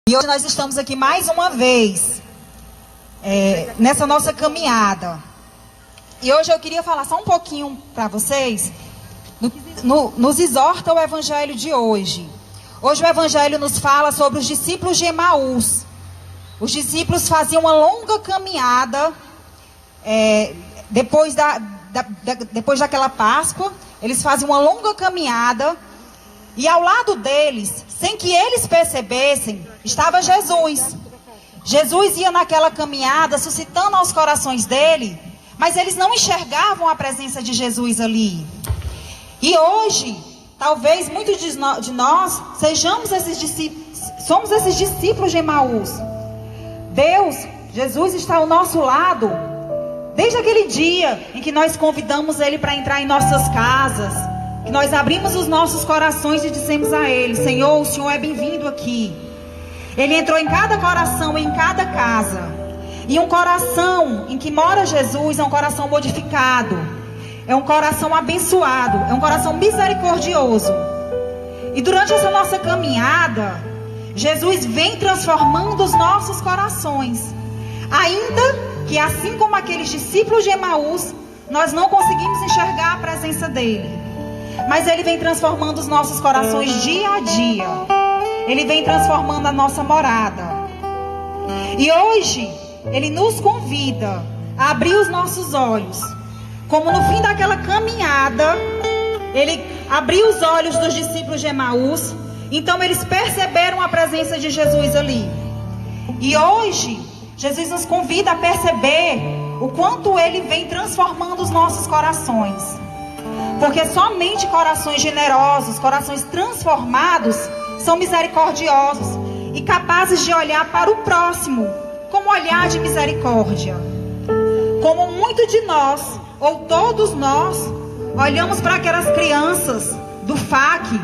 E hoje nós estamos aqui mais uma vez, nessa nossa caminhada. E hoje eu queria falar só um pouquinho para vocês, nos exorta o evangelho de hoje. Hoje o evangelho nos fala sobre os discípulos de Emaús. Os discípulos faziam uma longa caminhada, depois daquela Páscoa, eles faziam uma longa caminhada, e ao lado deles, sem que eles percebessem, estava Jesus. Jesus ia naquela caminhada, suscitando aos corações dele, mas eles não enxergavam a presença de Jesus ali. E hoje, talvez muitos de nós somos esses discípulos de Emaús. Jesus está ao nosso lado, desde aquele dia em que nós convidamos Ele para entrar em nossas casas, que nós abrimos os nossos corações e dissemos a Ele: Senhor, o Senhor é bem-vindo aqui. Ele entrou em cada coração e em cada casa. E um coração em que mora Jesus é um coração modificado, é um coração abençoado, é um coração misericordioso. E durante essa nossa caminhada, Jesus vem transformando os nossos corações. Ainda que, assim como aqueles discípulos de Emaús, nós não conseguimos enxergar a presença dele, mas Ele vem transformando os nossos corações dia a dia. Ele vem transformando a nossa morada. E hoje, Ele nos convida a abrir os nossos olhos. Como no fim daquela caminhada, Ele abriu os olhos dos discípulos de Emaús. Então eles perceberam a presença de Jesus ali. E hoje, Jesus nos convida a perceber o quanto Ele vem transformando os nossos corações. Porque somente corações generosos, corações transformados, são misericordiosos e capazes de olhar para o próximo com um olhar de misericórdia. Como muitos de nós, ou todos nós, olhamos para aquelas crianças do FAC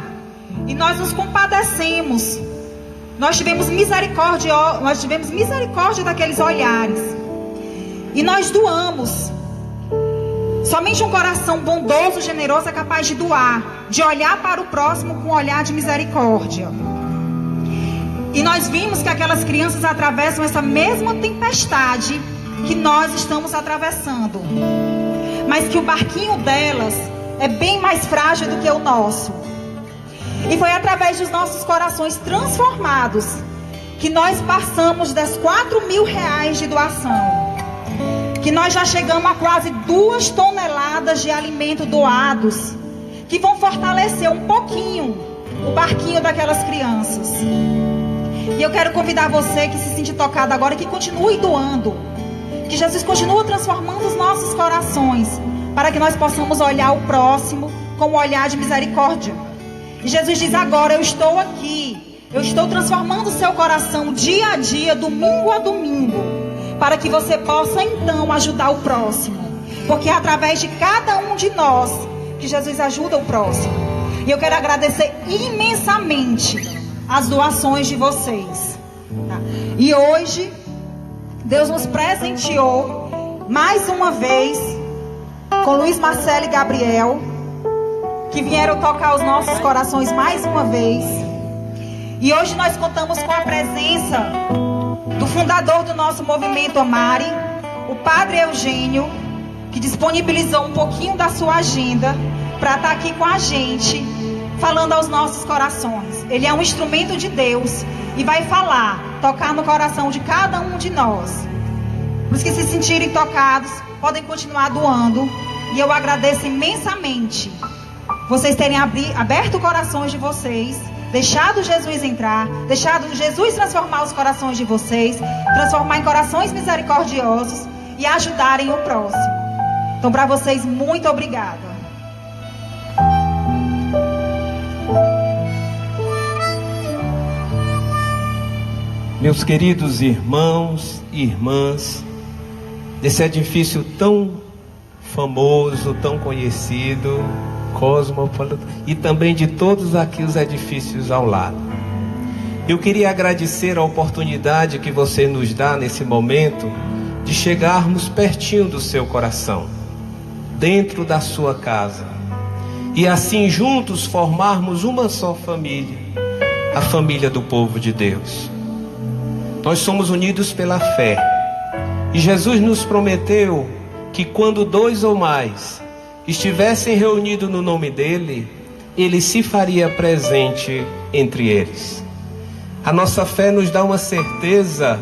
e nós nos compadecemos. Nós tivemos misericórdia daqueles olhares. E nós doamos. Somente um coração bondoso, generoso é capaz de doar, de olhar para o próximo com um olhar de misericórdia. E nós vimos que aquelas crianças atravessam essa mesma tempestade que nós estamos atravessando, mas que o barquinho delas é bem mais frágil do que o nosso. E foi através dos nossos corações transformados que nós passamos das 4.000 reais de doação, que nós já chegamos a quase 2 toneladas de alimento doados, que vão fortalecer um pouquinho o barquinho daquelas crianças. E eu quero convidar você que se sente tocado agora, que continue doando, que Jesus continue transformando os nossos corações, para que nós possamos olhar o próximo com um olhar de misericórdia. E Jesus diz: agora eu estou aqui, eu estou transformando o seu coração dia a dia, domingo a domingo, para que você possa então ajudar o próximo. Porque é através de cada um de nós que Jesus ajuda o próximo. E eu quero agradecer imensamente as doações de vocês, tá? E hoje Deus nos presenteou mais uma vez com Luiz Marcelo e Gabriel, que vieram tocar os nossos corações mais uma vez. E hoje nós contamos com a presença do fundador do nosso movimento Amare, o Padre Eugênio, que disponibilizou um pouquinho da sua agenda para estar aqui com a gente, falando aos nossos corações. Ele é um instrumento de Deus e vai falar, tocar no coração de cada um de nós. Os que se sentirem tocados podem continuar doando. E eu agradeço imensamente vocês terem aberto corações de vocês, deixado Jesus entrar, deixado Jesus transformar os corações de vocês, transformar em corações misericordiosos e ajudarem o próximo. Então, para vocês, muito obrigada. Meus queridos irmãos e irmãs, desse edifício tão famoso, tão conhecido, cosmopolita, e também de todos aqui os edifícios ao lado, eu queria agradecer a oportunidade que você nos dá nesse momento de chegarmos pertinho do seu coração, dentro da sua casa, e assim juntos formarmos uma só família, a família do povo de Deus. Nós somos unidos pela fé. E Jesus nos prometeu que quando 2 ou mais estivessem reunidos no nome dele, ele se faria presente entre eles. A nossa fé nos dá uma certeza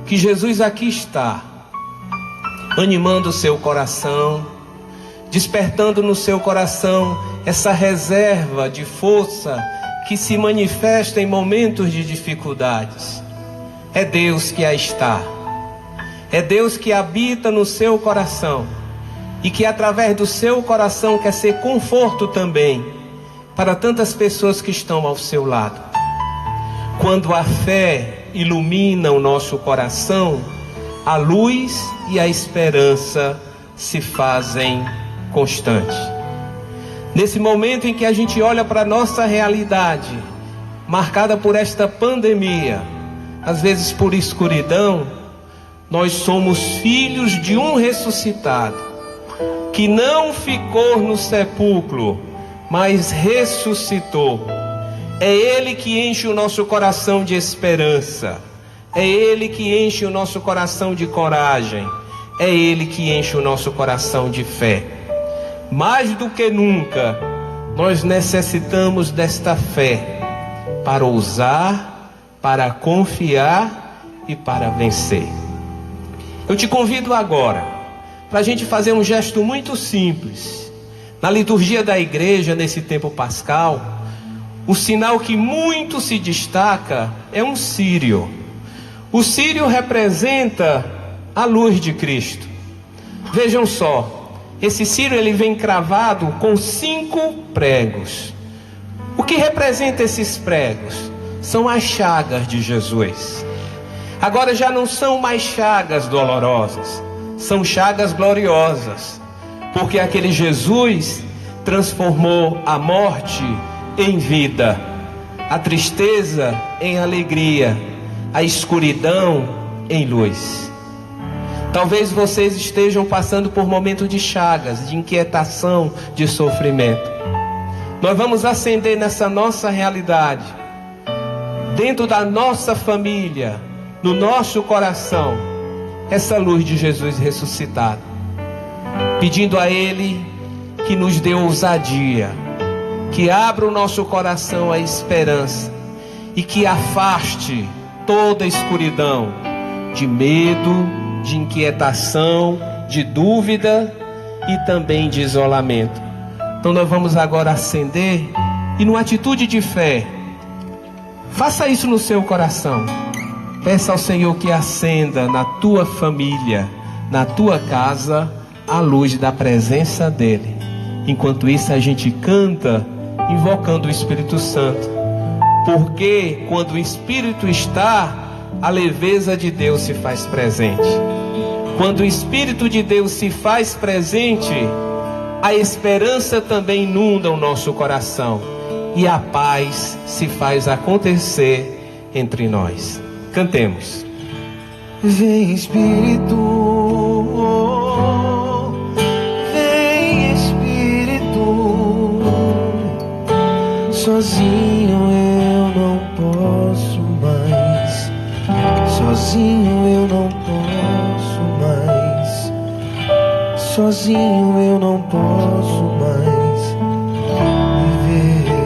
que Jesus aqui está, animando o seu coração, despertando no seu coração essa reserva de força que se manifesta em momentos de dificuldades. É Deus que a está. É Deus que habita no seu coração e que através do seu coração quer ser conforto também para tantas pessoas que estão ao seu lado. Quando a fé ilumina o nosso coração, a luz e a esperança se fazem constantes. Nesse momento em que a gente olha para a nossa realidade, marcada por esta pandemia, às vezes por escuridão, nós somos filhos de um ressuscitado, que não ficou no sepulcro, mas ressuscitou. É Ele que enche o nosso coração de esperança. É Ele que enche o nosso coração de coragem. É Ele que enche o nosso coração de fé. Mais do que nunca, nós necessitamos desta fé para ousar, para confiar e para vencer. Eu te convido agora para a gente fazer um gesto muito simples. Na liturgia da igreja, nesse tempo pascal, o sinal que muito se destaca é um círio. O círio representa a luz de Cristo. Vejam só, esse círio ele vem cravado com 5 pregos. O que representa esses pregos? São as chagas de Jesus. Agora já não são mais chagas dolorosas, são chagas gloriosas, porque aquele Jesus transformou a morte em vida, a tristeza em alegria, a escuridão em luz. Talvez vocês estejam passando por momentos de chagas, de inquietação, de sofrimento. Nós vamos acender nessa nossa realidade, dentro da nossa família, no nosso coração, essa luz de Jesus ressuscitado, pedindo a Ele que nos dê ousadia, que abra o nosso coração à esperança e que afaste toda a escuridão de medo, de inquietação, de dúvida e também de isolamento. Então nós vamos agora acender e numa atitude de fé, faça isso no seu coração. Peça ao Senhor que acenda na tua família, na tua casa, a luz da presença dEle. Enquanto isso a gente canta, invocando o Espírito Santo. Porque quando o Espírito está, a leveza de Deus se faz presente. Quando o Espírito de Deus se faz presente, a esperança também inunda o nosso coração. E a paz se faz acontecer entre nós. Cantemos. Vem Espírito, vem Espírito, sozinho eu não posso mais, sozinho eu não posso mais, sozinho eu não posso mais viver.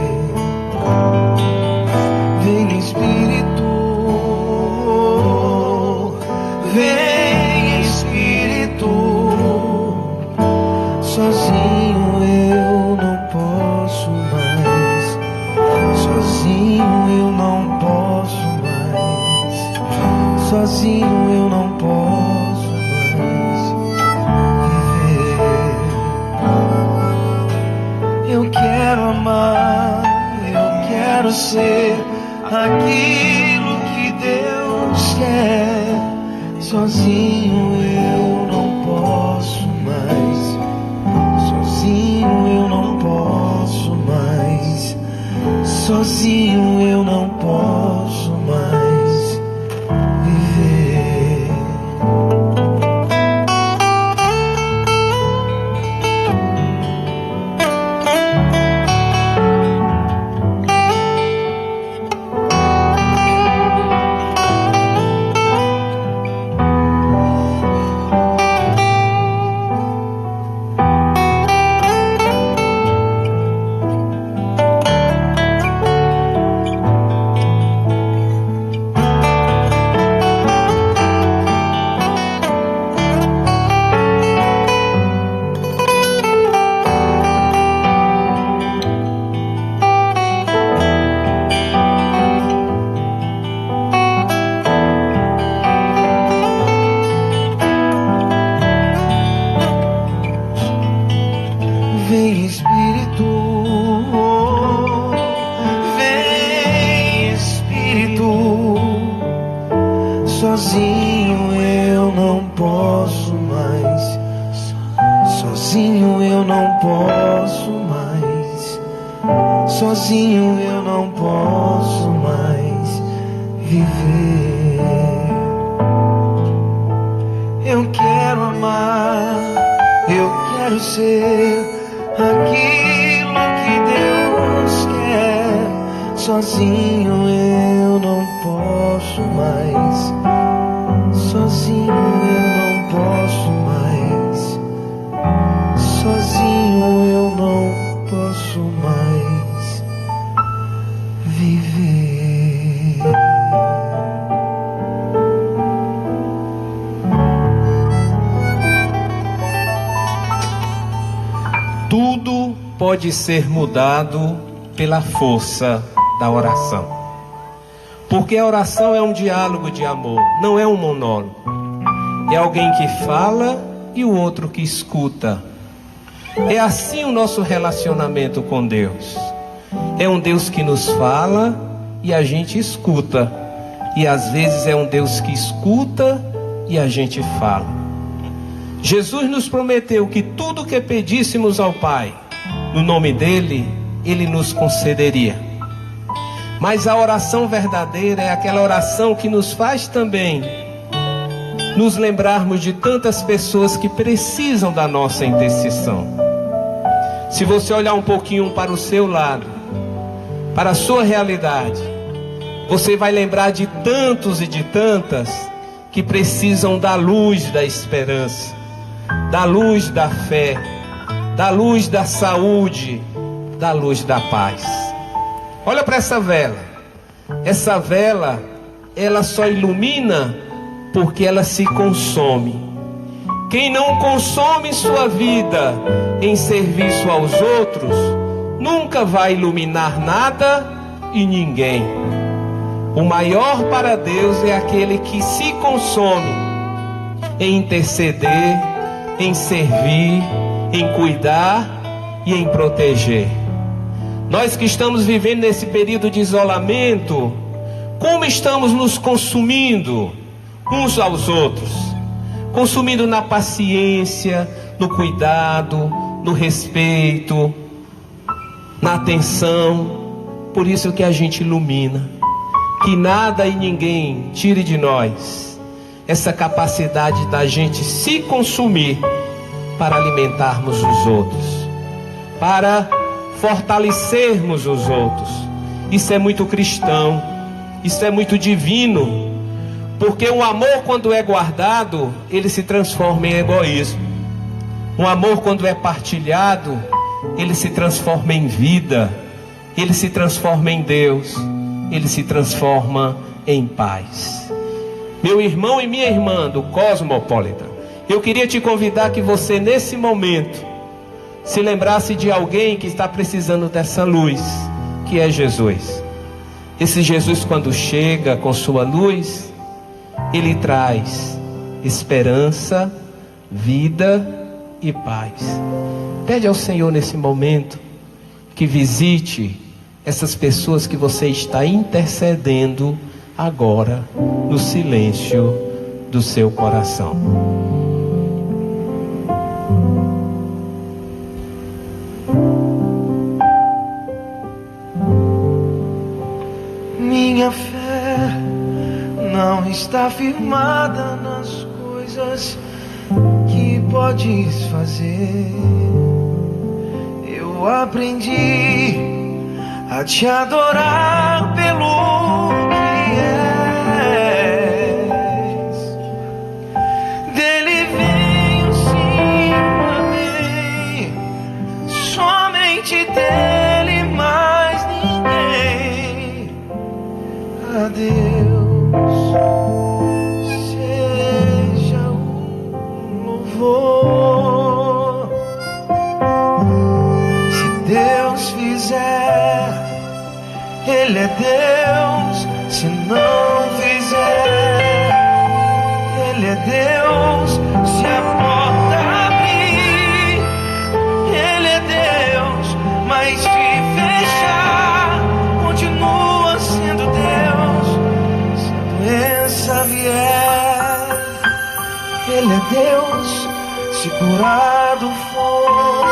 Vem Espírito, vem Espírito, sozinho eu não posso mais, sozinho eu não posso mais, sozinho eu não posso mais viver. Eu quero amar, eu quero ser aquilo que Deus quer. Sozinho eu não posso mais, sozinho eu não posso mais, sozinho eu não posso mais viver. Sozinho eu não posso mais. Sozinho eu não posso mais. Sozinho eu não posso mais viver. Eu quero amar, eu quero ser aquilo que Deus quer. Sozinho eu não posso mais. Sozinho eu não posso mais. Sozinho eu não posso mais viver. Tudo pode ser mudado pela força da oração. Porque a oração é um diálogo de amor, não é um monólogo. É alguém que fala e o outro que escuta. É assim o nosso relacionamento com Deus. É um Deus que nos fala e a gente escuta. E às vezes é um Deus que escuta e a gente fala. Jesus nos prometeu que tudo que pedíssemos ao Pai, no nome dele, ele nos concederia. Mas a oração verdadeira é aquela oração que nos faz também nos lembrarmos de tantas pessoas que precisam da nossa intercessão. Se você olhar um pouquinho para o seu lado, para a sua realidade, você vai lembrar de tantos e de tantas que precisam da luz da esperança, da luz da fé, da luz da saúde, da luz da paz. Olha para essa vela. Essa vela, ela só ilumina porque ela se consome. Quem não consome sua vida em serviço aos outros, nunca vai iluminar nada e ninguém. O maior para Deus é aquele que se consome em interceder, em servir, em cuidar e em proteger. Nós que estamos vivendo nesse período de isolamento, como estamos nos consumindo uns aos outros? Consumindo na paciência, no cuidado, no respeito, na atenção. Por isso que a gente ilumina. Que nada e ninguém tire de nós essa capacidade da gente se consumir para alimentarmos os outros, para fortalecermos os outros. Isso é muito cristão, isso é muito divino, porque o amor, quando é guardado, ele se transforma em egoísmo. O amor, quando é partilhado, ele se transforma em vida, ele se transforma em Deus, ele se transforma em paz. Meu irmão e minha irmã do Cosmopolitan, eu queria te convidar que você, nesse momento, se lembrasse de alguém que está precisando dessa luz, que é Jesus. Esse Jesus, quando chega com sua luz, ele traz esperança, vida e paz. Pede ao Senhor nesse momento que visite essas pessoas que você está intercedendo agora, no silêncio do seu coração. Minha fé não está firmada nas coisas que podes fazer. Eu aprendi a te adorar pelo que és. Dele vem o sim, amém. Somente dele, mais ninguém. A Deus seja o louvor. Se Deus fizer, Ele é Deus. doença vier, Ele é Deus, se curado for.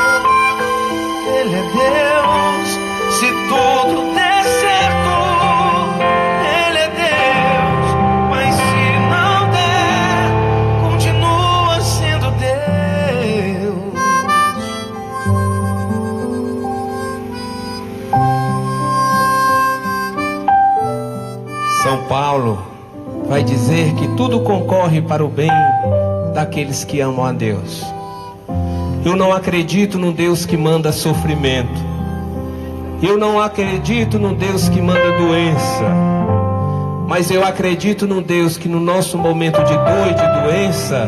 Ele é Deus, se tudo der certo. Ele é Deus, mas se não der, continua sendo Deus. São Paulo vai dizer que tudo concorre para o bem daqueles que amam a Deus. Eu não acredito num Deus que manda sofrimento. Eu não acredito num Deus que manda doença. Mas eu acredito num Deus que no nosso momento de dor e de doença,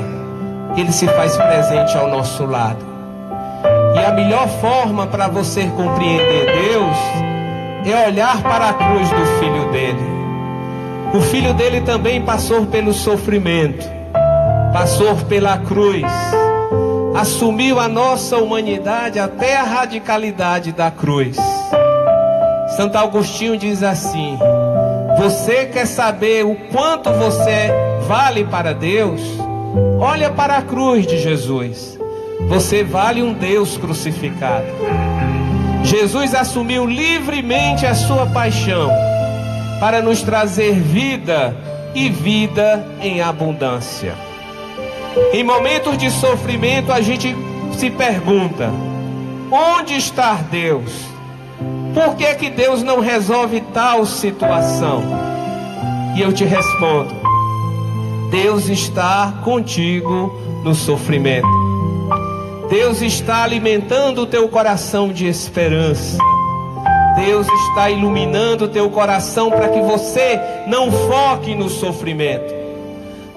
Ele se faz presente ao nosso lado. E a melhor forma para você compreender Deus é olhar para a cruz do Filho dele. O Filho dele também passou pelo sofrimento, passou pela cruz, assumiu a nossa humanidade até a radicalidade da cruz. Santo Agostinho diz assim: você quer saber o quanto você vale para Deus? Olha para a cruz de Jesus. Você vale um Deus crucificado. Jesus assumiu livremente a sua paixão para nos trazer vida e vida em abundância. Em momentos de sofrimento a gente se pergunta: onde está Deus? Por que que Deus não resolve tal situação? E eu te respondo: Deus está contigo no sofrimento. Deus está alimentando o teu coração de esperança. Deus está iluminando o teu coração para que você não foque no sofrimento.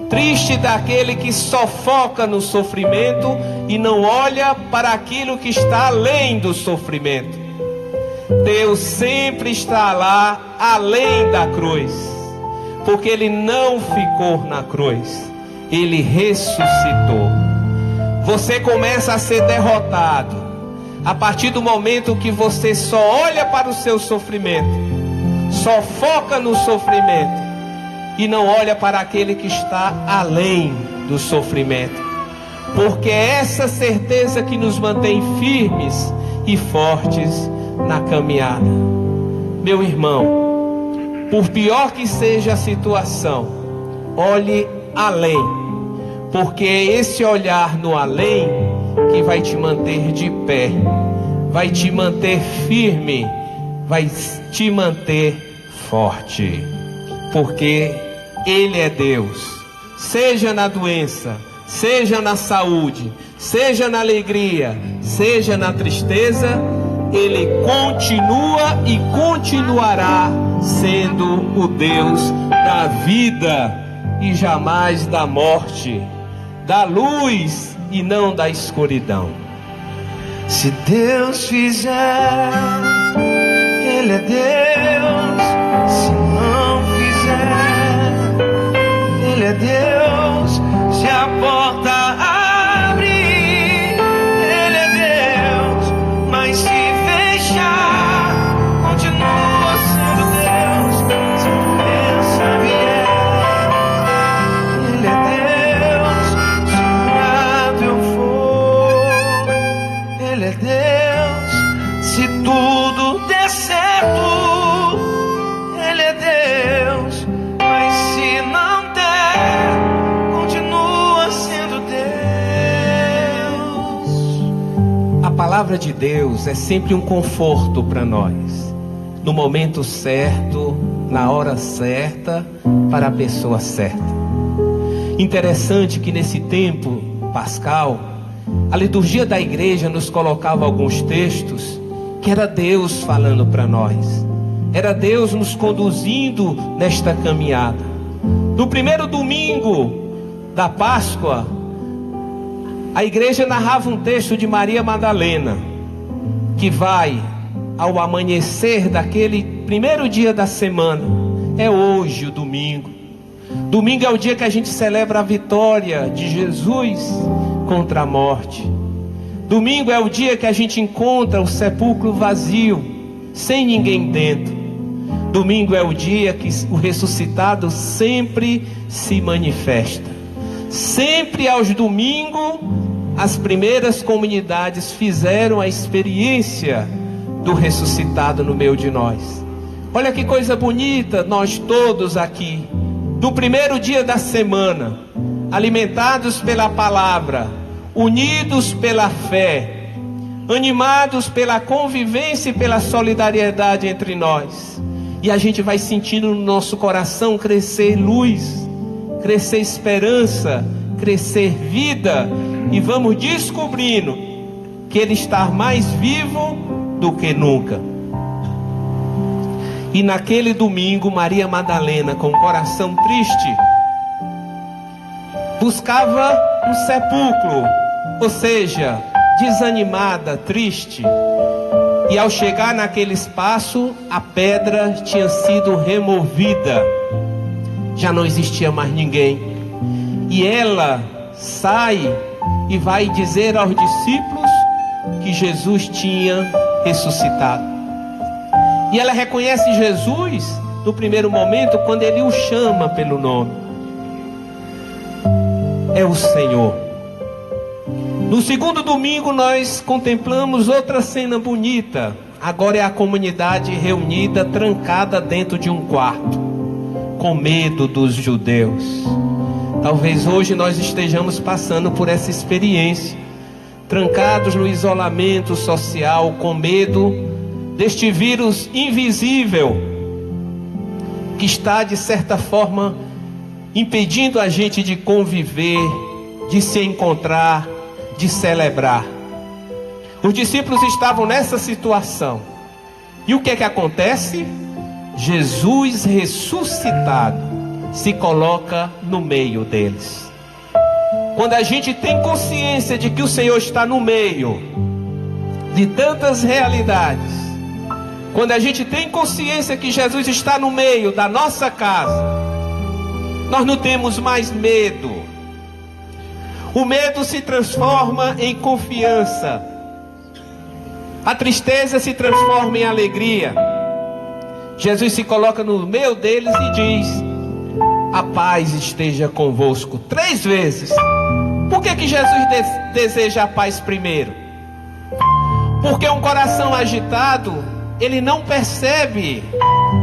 Triste daquele que só foca no sofrimento e não olha para aquilo que está além do sofrimento. Deus sempre está lá, além da cruz, porque Ele não ficou na cruz, Ele ressuscitou. Você começa a ser derrotado a partir do momento que você só olha para o seu sofrimento, só foca no sofrimento e não olha para aquele que está além do sofrimento. Porque é essa certeza que nos mantém firmes e fortes na caminhada. Meu irmão, por pior que seja a situação, olhe além, porque é esse olhar no além que vai te manter de pé, vai te manter firme, vai te manter forte, porque Ele é Deus. Seja na doença, seja na saúde, seja na alegria, seja na tristeza, Ele continua e continuará sendo o Deus da vida e jamais da morte, da luz e não da escuridão. Se Deus fizer, Ele é Deus. Se não fizer, Ele é Deus. Se a porta abrir, Ele é Deus. Mas se fechar, continua sendo Deus. Se a doença vier, Ele é Deus. Se curado eu for, Ele é Deus. Se tudo der certo, Ele é Deus. Mas se não der, continua sendo Deus. A palavra de Deus é sempre um conforto para nós, no momento certo, na hora certa, para a pessoa certa. Interessante que nesse tempo pascal, a liturgia da igreja nos colocava alguns textos que era Deus falando para nós, era Deus nos conduzindo nesta caminhada. No primeiro domingo da Páscoa, a igreja narrava um texto de Maria Madalena, que vai ao amanhecer daquele primeiro dia da semana. É hoje o domingo. Domingo é o dia que a gente celebra a vitória de Jesus contra a morte. Domingo é o dia que a gente encontra o sepulcro vazio, sem ninguém dentro. Domingo é o dia que o ressuscitado sempre se manifesta. Sempre aos domingos, as primeiras comunidades fizeram a experiência do ressuscitado no meio de nós. Olha que coisa bonita, nós todos aqui, do primeiro dia da semana, alimentados pela palavra, unidos pela fé, animados pela convivência e pela solidariedade entre nós. E a gente vai sentindo no nosso coração crescer luz, crescer esperança, crescer vida. E vamos descobrindo que Ele está mais vivo do que nunca. E naquele domingo, Maria Madalena, com o coração triste, buscava um sepulcro, ou seja, desanimada, triste. E ao chegar naquele espaço, a pedra tinha sido removida. Já não existia mais ninguém. E ela sai e vai dizer aos discípulos que Jesus tinha ressuscitado. E ela reconhece Jesus no primeiro momento, quando Ele o chama pelo nome. É o Senhor. No segundo domingo nós contemplamos outra cena bonita. Agora é a comunidade reunida, trancada dentro de um quarto, com medo dos judeus. Talvez hoje nós estejamos passando por essa experiência, trancados no isolamento social, com medo deste vírus invisível, que está de certa forma impedindo a gente de conviver, de se encontrar, de celebrar. Os discípulos estavam nessa situação. E o que é que acontece? Jesus ressuscitado se coloca no meio deles. Quando a gente tem consciência de que o Senhor está no meio de tantas realidades, quando a gente tem consciência que Jesus está no meio da nossa casa, nós não temos mais medo. O medo se transforma em confiança. A tristeza se transforma em alegria. Jesus se coloca no meio deles e diz: a paz esteja convosco. 3 vezes. Por que Jesus deseja a paz primeiro? Porque um coração agitado, ele não percebe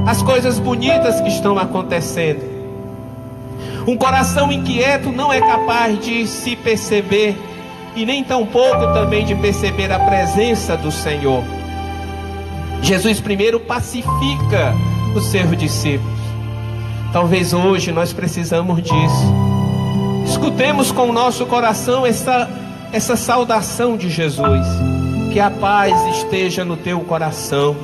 as coisas bonitas que estão acontecendo. Um coração inquieto não é capaz de se perceber, e nem tampouco também de perceber a presença do Senhor. Jesus primeiro pacifica os seus discípulos. Talvez hoje nós precisamos disso. Escutemos com o nosso coração essa saudação de Jesus. Que a paz esteja no teu coração,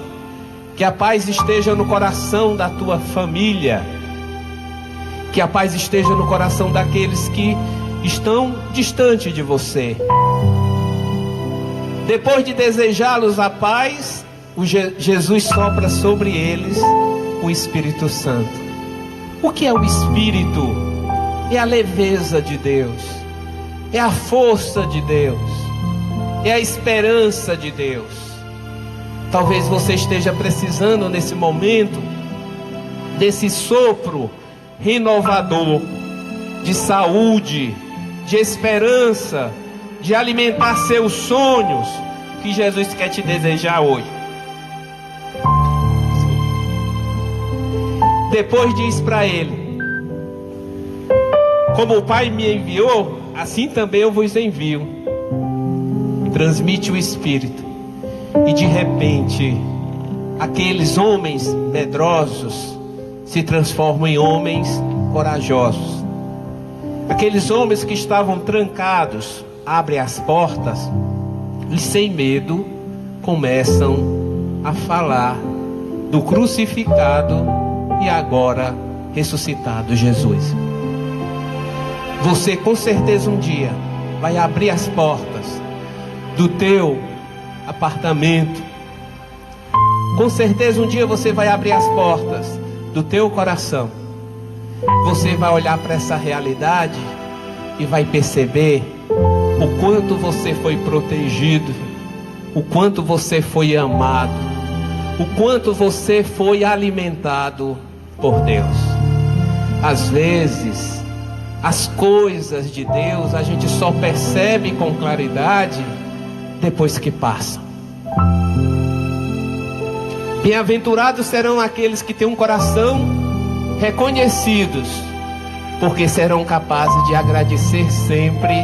que a paz esteja no coração da tua família, que a paz esteja no coração daqueles que estão distante de você. Depois de desejá-los a paz, Jesus sopra sobre eles o Espírito Santo. O que é o Espírito? É a leveza de Deus, é a força de Deus, é a esperança de Deus. Talvez você esteja precisando nesse momento desse sopro renovador, de saúde, de esperança, de alimentar seus sonhos, que Jesus quer te desejar hoje. Depois diz para ele: como o Pai me enviou, assim também eu vos envio. Transmite o Espírito. E de repente, aqueles homens medrosos se transformam em homens corajosos. Aqueles homens que estavam trancados abrem as portas e sem medo começam a falar do crucificado e agora ressuscitado Jesus. Você com certeza um dia vai abrir as portas do teu apartamento. Com certeza um dia você vai abrir as portas do teu coração. Você vai olhar para essa realidade e vai perceber o quanto você foi protegido, o quanto você foi amado, o quanto você foi alimentado por Deus. Às vezes, as coisas de Deus a gente só percebe com claridade depois que passam. Bem-aventurados serão aqueles que têm um coração reconhecidos, porque serão capazes de agradecer sempre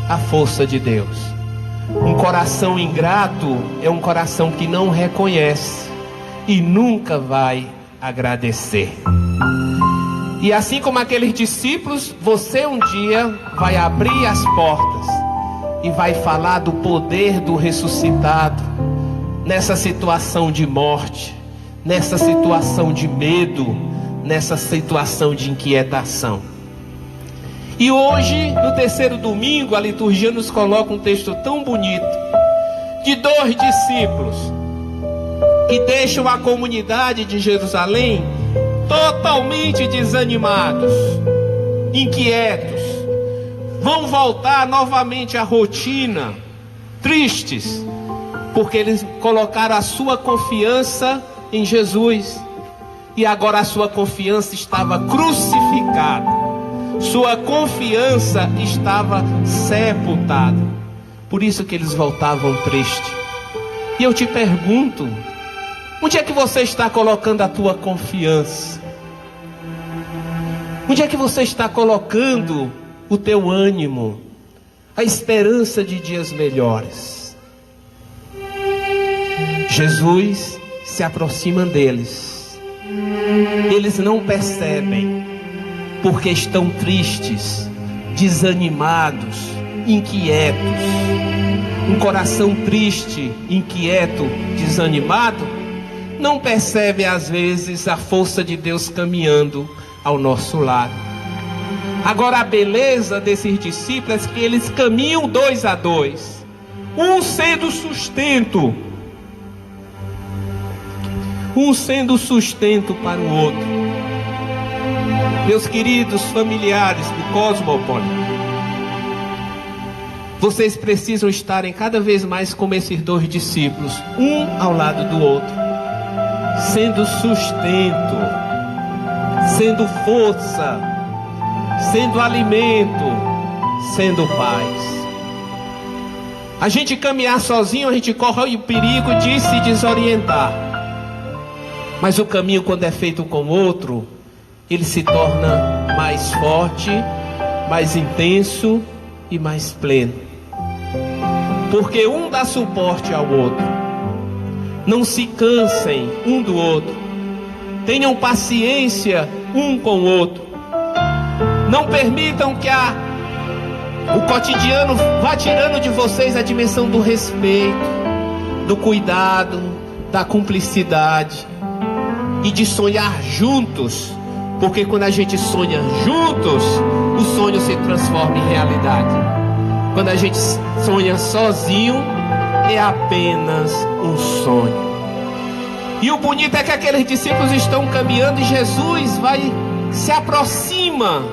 a força de Deus. Um coração ingrato é um coração que não reconhece e nunca vai agradecer. E assim como aqueles discípulos, você um dia vai abrir as portas e vai falar do poder do ressuscitado nessa situação de morte, nessa situação de medo, nessa situação de inquietação. E hoje, no terceiro domingo, a liturgia nos coloca um texto tão bonito de 2 discípulos que deixam a comunidade de Jerusalém totalmente desanimados, inquietos. Vão voltar novamente à rotina, tristes, porque eles colocaram a sua confiança em Jesus. E agora a sua confiança estava crucificada. Sua confiança estava sepultada. Por isso que eles voltavam tristes. E eu te pergunto, onde é que você está colocando a tua confiança? Onde é que você está colocando o teu ânimo, a esperança de dias melhores? Jesus se aproxima deles. Eles não percebem, porque estão tristes, desanimados, inquietos. Um coração triste, inquieto, desanimado, não percebe às vezes a força de Deus caminhando ao nosso lado. Agora a beleza desses discípulos é que eles caminham 2 a 2, um sendo sustento para o outro. Meus queridos familiares do Cosmopoli, vocês precisam estarem cada vez mais como esses 2 discípulos, um ao lado do outro, sendo sustento, sendo força, sendo alimento, sendo paz. A gente caminhar sozinho, a gente corre o perigo de se desorientar. Mas o caminho, quando é feito com outro, ele se torna mais forte, mais intenso e mais pleno. Porque um dá suporte ao outro. Não se cansem um do outro. Tenham paciência um com o outro. Não permitam que o cotidiano vá tirando de vocês a dimensão do respeito, do cuidado, da cumplicidade e de sonhar juntos. Porque quando a gente sonha juntos, o sonho se transforma em realidade. Quando a gente sonha sozinho, é apenas um sonho. E o bonito é que aqueles discípulos estão caminhando e Jesus se aproxima.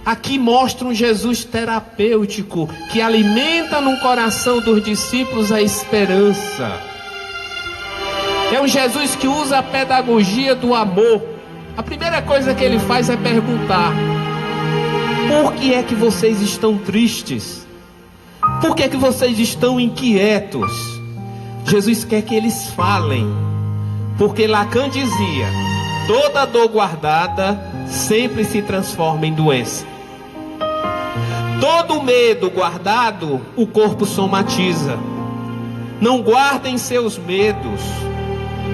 Aqui mostra um Jesus terapêutico que alimenta no coração dos discípulos a esperança. É um Jesus que usa a pedagogia do amor. A primeira coisa que ele faz é perguntar: por que é que vocês estão tristes? Por que é que vocês estão inquietos? Jesus quer que eles falem, porque Lacan dizia: toda dor guardada sempre se transforma em doença. Todo medo guardado, o corpo somatiza. Não guardem seus medos,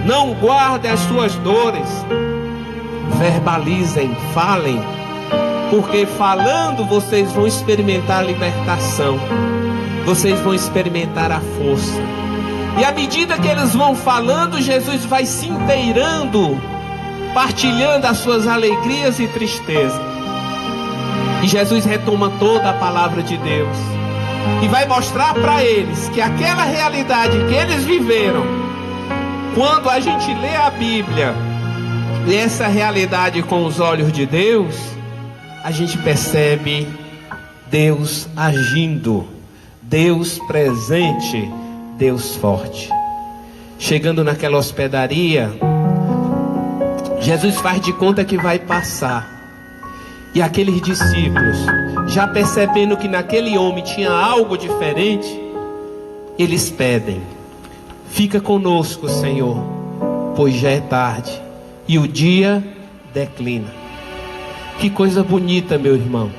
não guardem as suas dores. Verbalizem, falem, porque falando vocês vão experimentar a libertação, vocês vão experimentar a força. E à medida que eles vão falando, Jesus vai se inteirando, partilhando as suas alegrias e tristezas. E Jesus retoma toda a palavra de Deus e vai mostrar para eles que aquela realidade que eles viveram, quando a gente lê a Bíblia, lê essa realidade com os olhos de Deus, a gente percebe Deus agindo, Deus presente, Deus forte. Chegando naquela hospedaria, Jesus faz de conta que vai passar. E aqueles discípulos, já percebendo que naquele homem tinha algo diferente, eles pedem: fica conosco, Senhor, pois já é tarde e o dia declina. Que coisa bonita, meu irmão.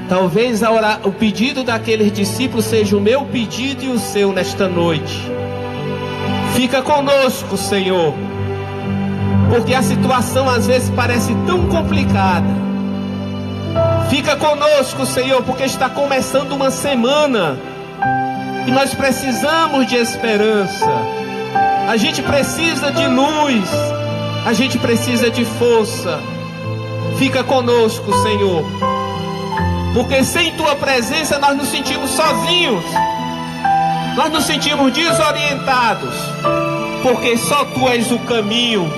Talvez o pedido daqueles discípulos seja o meu pedido e o seu nesta noite. Fica conosco, Senhor, porque a situação às vezes parece tão complicada. Fica conosco, Senhor, porque está começando uma semana e nós precisamos de esperança. A gente precisa de luz, a gente precisa de força. Fica conosco, Senhor, porque sem Tua presença nós nos sentimos sozinhos, nós nos sentimos desorientados, porque só Tu és o caminho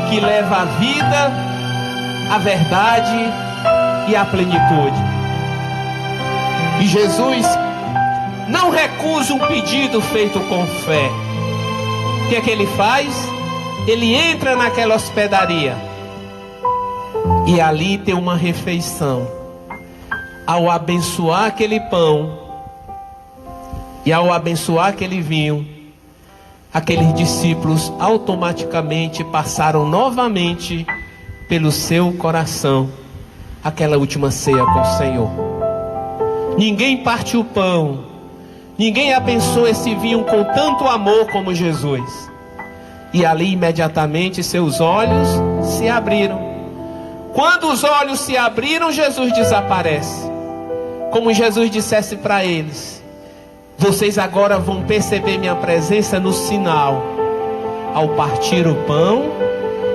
que leva à vida, à verdade e à plenitude. E Jesus não recusa um pedido feito com fé. O que é que Ele faz? Ele entra naquela hospedaria e ali tem uma refeição. Ao abençoar aquele pão e ao abençoar aquele vinho, aqueles discípulos automaticamente passaram novamente pelo seu coração aquela última ceia com o Senhor. Ninguém parte o pão, ninguém abençoa esse vinho com tanto amor como Jesus. E ali imediatamente seus olhos se abriram. Quando os olhos se abriram, Jesus desaparece. Como Jesus dissesse para eles: vocês agora vão perceber minha presença no sinal, ao partir o pão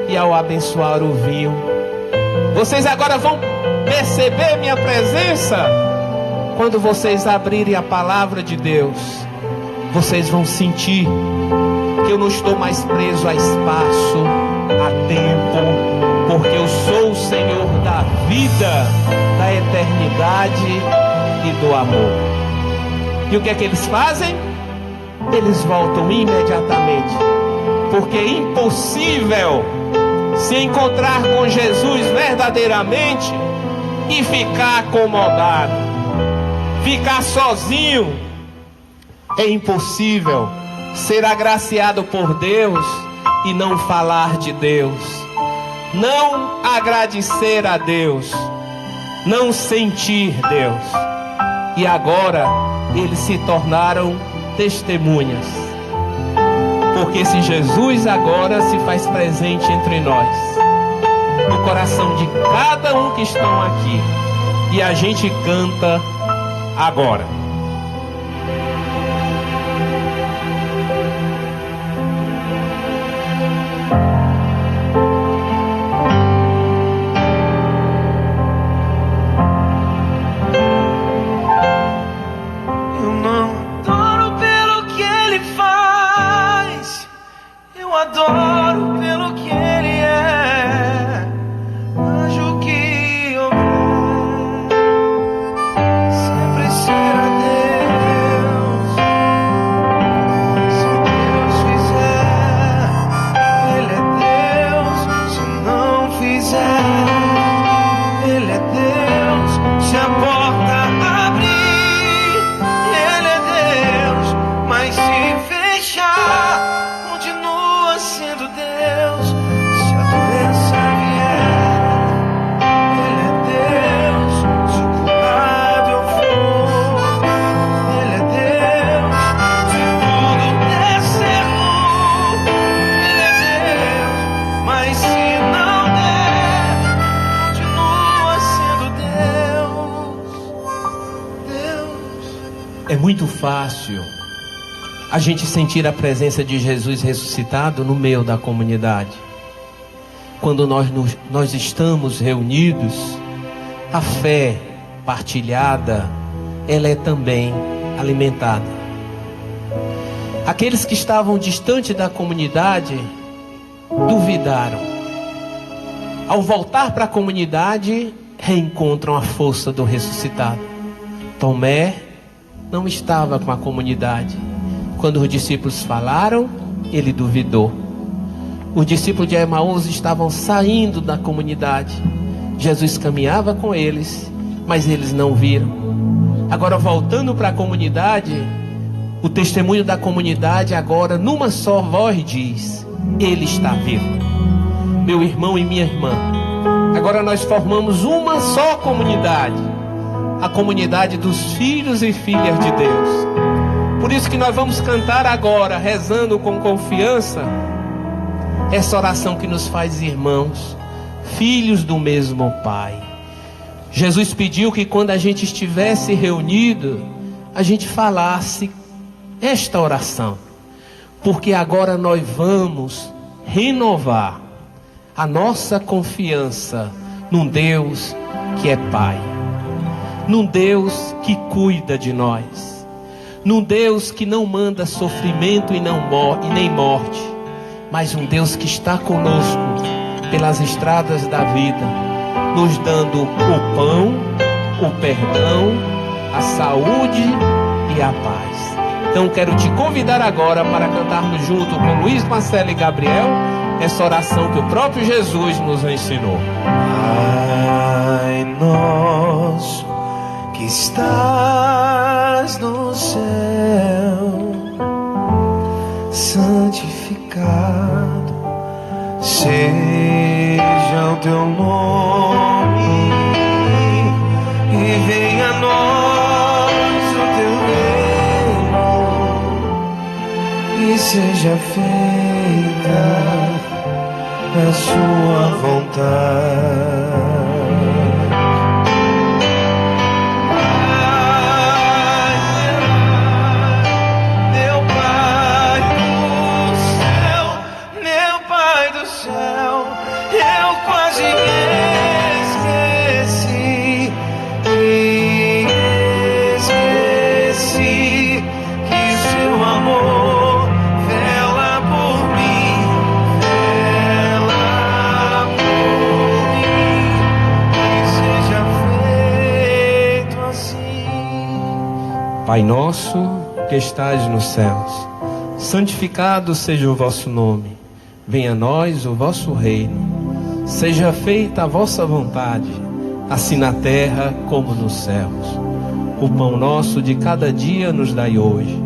e ao abençoar o vinho. Vocês agora vão perceber minha presença quando vocês abrirem a palavra de Deus. Vocês vão sentir que eu não estou mais preso a espaço, a tempo, porque eu sou o Senhor da vida, da eternidade e do amor. E o que é que eles fazem? Eles voltam imediatamente, porque é impossível se encontrar com Jesus verdadeiramente e ficar acomodado, ficar sozinho. É impossível ser agraciado por Deus e não falar de Deus, não agradecer a Deus, não sentir Deus. E agora eles se tornaram testemunhas, porque se Jesus agora se faz presente entre nós, no coração de cada um que estão aqui, e a gente canta agora. Adoro pelo que Ele é, acho que houver, sempre será Deus. Se Deus fizer, Ele é Deus. Se não fizer, Ele é Deus. Se a porta abrir, Ele é Deus. Mas se fechar, continua sendo Deus. Se a doença vier, Ele é Deus. Se o curável for, Ele é Deus. Se tudo der certo, Ele é Deus. Mas se não der, continua sendo Deus. Deus. É muito fácil a gente sentir a presença de Jesus ressuscitado no meio da comunidade. Quando nós estamos reunidos, a fé partilhada, ela é também alimentada. Aqueles que estavam distante da comunidade duvidaram. Ao voltar para a comunidade, reencontram a força do ressuscitado. Tomé não estava com a comunidade. Quando os discípulos falaram, ele duvidou. Os discípulos de Emaús estavam saindo da comunidade. Jesus caminhava com eles, mas eles não viram. Agora, voltando para a comunidade, o testemunho da comunidade agora numa só voz diz: ele está vivo. Meu irmão e minha irmã, agora nós formamos uma só comunidade, a comunidade dos filhos e filhas de Deus. Por isso que nós vamos cantar agora, rezando com confiança, essa oração que nos faz irmãos, filhos do mesmo Pai. Jesus pediu que quando a gente estivesse reunido, a gente falasse esta oração, porque agora nós vamos renovar a nossa confiança num Deus que é Pai, num Deus que cuida de nós, num Deus que não manda sofrimento e nem morte, mas um Deus que está conosco pelas estradas da vida, nos dando o pão, o perdão, a saúde e a paz. Então quero te convidar agora para cantarmos junto com Luiz, Marcelo e Gabriel essa oração que o próprio Jesus nos ensinou. Pai nosso que estás no céu, santificado seja o teu nome, e venha a nós o teu reino, e seja feita a sua vontade. Pai nosso que estais nos céus, santificado seja o vosso nome. Venha a nós o vosso reino. Seja feita a vossa vontade, assim na terra como nos céus. O pão nosso de cada dia nos dai hoje.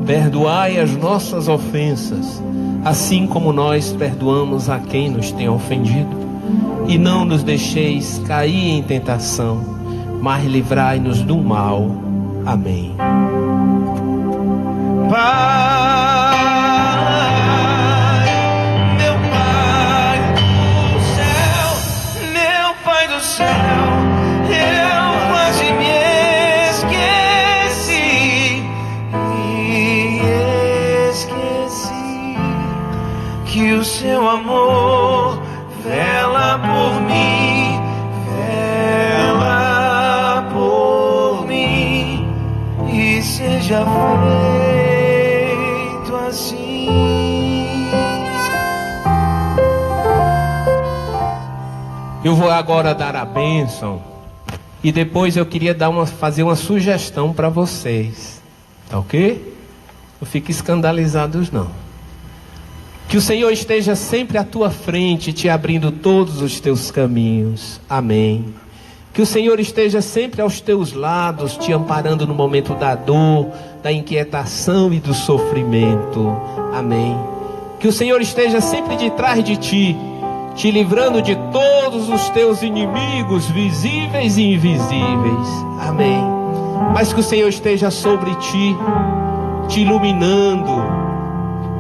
Perdoai as nossas ofensas, assim como nós perdoamos a quem nos tem ofendido. E não nos deixeis cair em tentação, mas livrai-nos do mal. Amém. Pai, meu Pai do céu, meu Pai do céu, eu quase me esqueci que o seu amor vela por mim, vela por mim, e seja feito assim. Eu vou agora dar a bênção e depois eu queria fazer uma sugestão para vocês, tá ok? Não fiquem escandalizados não. Que o Senhor esteja sempre à tua frente, te abrindo todos os teus caminhos. Amém. Que o Senhor esteja sempre aos teus lados, te amparando no momento da dor, da inquietação e do sofrimento. Amém. Que o Senhor esteja sempre de trás de ti, te livrando de todos os teus inimigos, visíveis e invisíveis. Amém. Mas que o Senhor esteja sobre ti, te iluminando,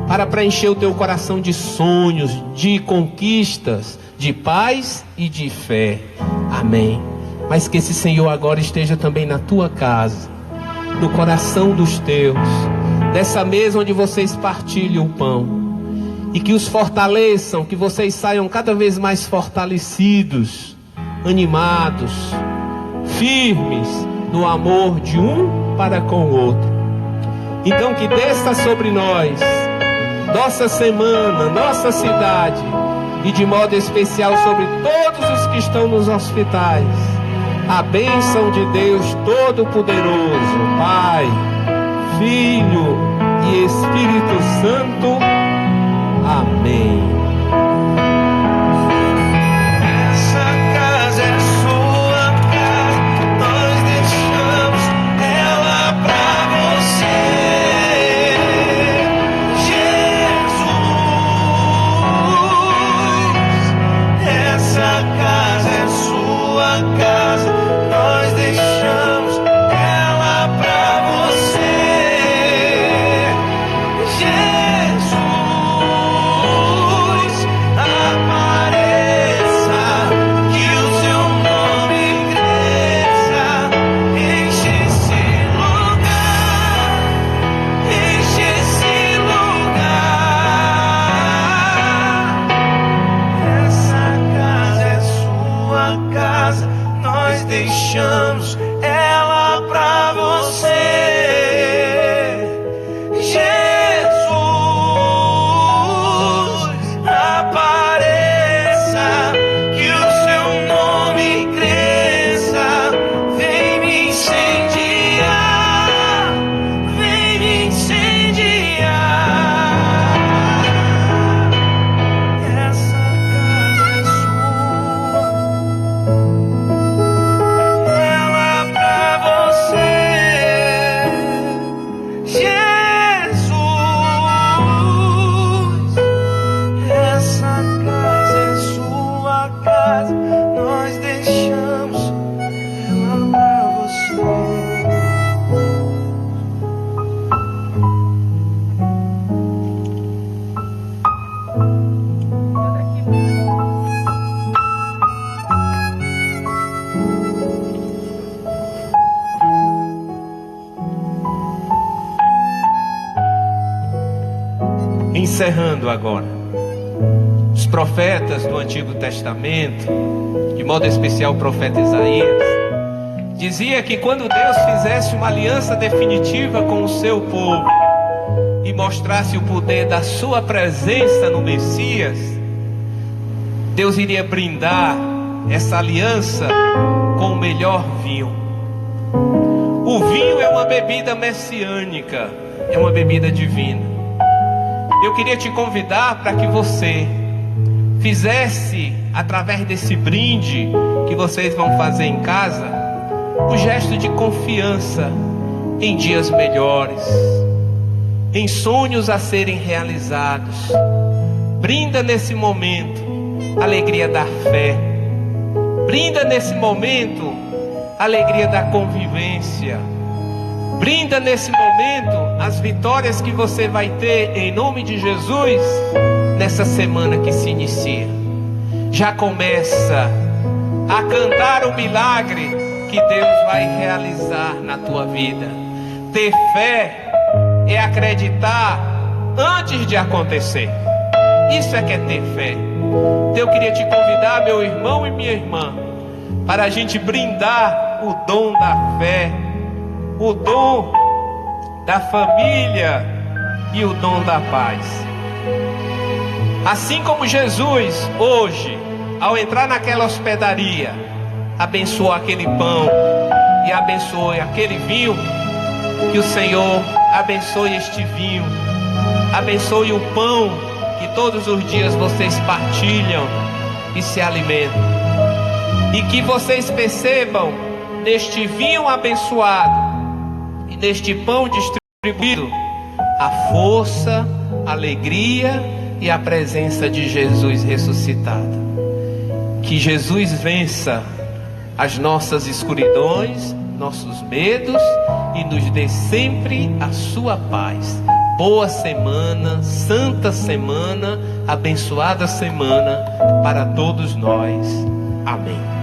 para preencher o teu coração de sonhos, de conquistas, de paz e de fé. Amém. Mas que esse Senhor agora esteja também na tua casa, no coração dos teus, dessa mesa onde vocês partilham o pão, e que os fortaleçam, que vocês saiam cada vez mais fortalecidos, animados, firmes no amor de um para com o outro. Então que desça sobre nós, nossa semana, nossa cidade, e de modo especial sobre todos os que estão nos hospitais, a bênção de Deus Todo-Poderoso, Pai, Filho e Espírito Santo. Amém. Essa casa é sua casa, nós deixamos ela pra você, Jesus. Essa casa é sua casa, nós deixamos ela pra você, Jesus. Apareça, que o seu nome cresça, enche esse lugar, enche esse lugar. Essa casa é sua casa, nós deixamos ela pra você, Jesus. Apareça, que o seu nome cresça, vem me incendiar, vem me incendiar. Essa casa é sua, ela pra você, Jesus. Essa casa é sua casa, nós deixamos ela pra você. Encerrando agora, os profetas do Antigo Testamento, de modo especial o profeta Isaías, dizia que quando Deus fizesse uma aliança definitiva com o seu povo e mostrasse o poder da sua presença no Messias, Deus iria brindar essa aliança com o melhor vinho. O vinho é uma bebida messiânica, é uma bebida divina. Eu queria te convidar para que você fizesse, através desse brinde que vocês vão fazer em casa, um gesto de confiança em dias melhores, em sonhos a serem realizados. Brinda nesse momento a alegria da fé, brinda nesse momento a alegria da convivência, brinda nesse momento as vitórias que você vai ter em nome de Jesus nessa semana que se inicia. Já começa a cantar o milagre que Deus vai realizar na tua vida. Ter fé é acreditar antes de acontecer. Isso é que é ter fé. Então eu queria te convidar, meu irmão e minha irmã, para a gente brindar o dom da fé, o dom da família e o dom da paz. Assim como Jesus hoje, ao entrar naquela hospedaria, abençoou aquele pão e abençoou aquele vinho, que o Senhor abençoe este vinho, abençoe o pão que todos os dias vocês partilham e se alimentam, e que vocês percebam neste vinho abençoado e neste pão distribuído a força, a alegria e a presença de Jesus ressuscitado. Que Jesus vença as nossas escuridões, nossos medos e nos dê sempre a sua paz. Boa semana, santa semana, abençoada semana para todos nós. Amém.